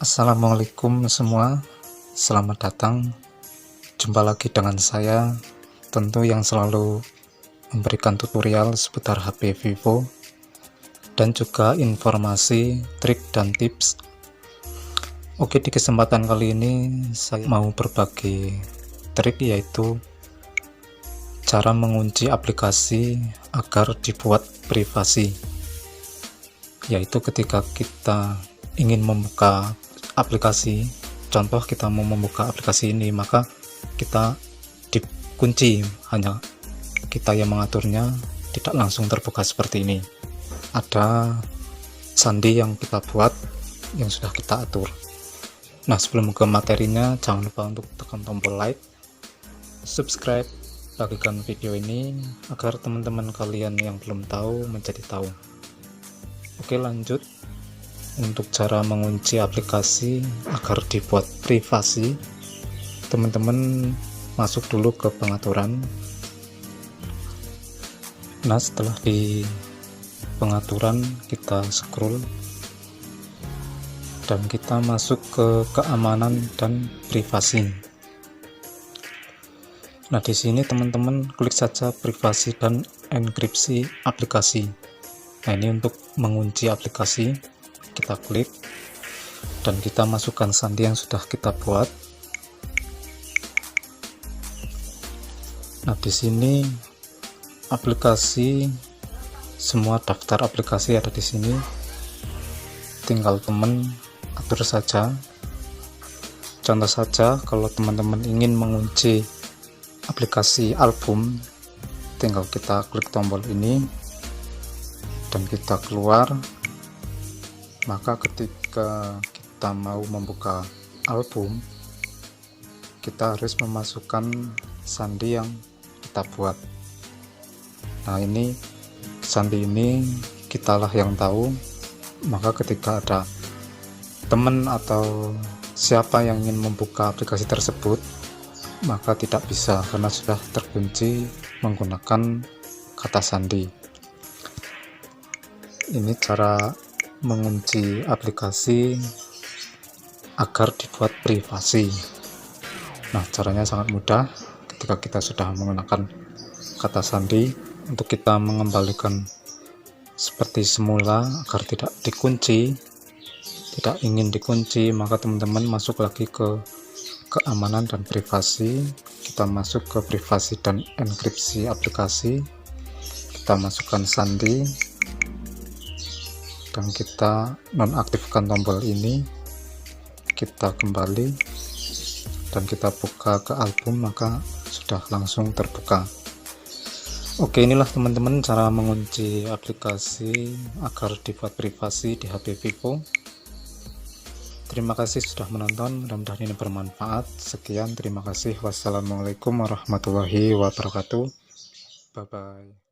Assalamualaikum semua, selamat datang. Jumpa lagi dengan saya, tentu yang selalu memberikan tutorial seputar HP Vivo dan juga informasi, trik dan tips. Oke, di kesempatan kali ini saya mau berbagi trik, yaitu cara mengunci aplikasi agar dibuat privasi, yaitu ketika kita ingin membuka aplikasi, contoh kita mau membuka aplikasi ini, maka kita dikunci, hanya kita yang mengaturnya, tidak langsung terbuka seperti ini. Ada sandi yang kita buat, yang sudah kita atur. Nah, sebelum ke materinya, jangan lupa untuk tekan tombol like, subscribe, bagikan video ini agar teman-teman kalian yang belum tahu menjadi tahu. Oke, lanjut. Untuk cara mengunci aplikasi agar dibuat privasi, teman-teman masuk dulu ke pengaturan. Nah, setelah di pengaturan kita scroll dan kita masuk ke keamanan dan privasi. Nah, di sini teman-teman klik saja privasi dan enkripsi aplikasi. Nah, ini untuk mengunci aplikasi, kita klik dan kita masukkan sandi yang sudah kita buat. Nah, di sini aplikasi, semua daftar aplikasi ada di sini, tinggal teman atur saja. Contoh saja, kalau teman-teman ingin mengunci aplikasi album, tinggal kita klik tombol ini dan kita keluar. Maka ketika kita mau membuka album, kita harus memasukkan sandi yang kita buat. Nah, ini sandi ini kitalah yang tahu. Maka ketika ada teman atau siapa yang ingin membuka aplikasi tersebut, maka tidak bisa karena sudah terkunci menggunakan kata sandi. Ini cara mengunci aplikasi agar dibuat privasi. Nah, caranya sangat mudah. Ketika kita sudah menggunakan kata sandi, untuk kita mengembalikan seperti semula agar tidak dikunci, tidak ingin dikunci, maka teman-teman masuk lagi ke keamanan dan privasi. Kita masuk ke privasi dan enkripsi aplikasi, kita masukkan sandi dan kita nonaktifkan tombol ini, kita kembali dan kita buka ke album, maka sudah langsung terbuka. Oke, inilah teman-teman cara mengunci aplikasi agar dibuat privasi di HP Vivo. Terima kasih sudah menonton, mudah-mudahan ini bermanfaat. Sekian, terima kasih. Wassalamualaikum warahmatullahi wabarakatuh. Bye bye.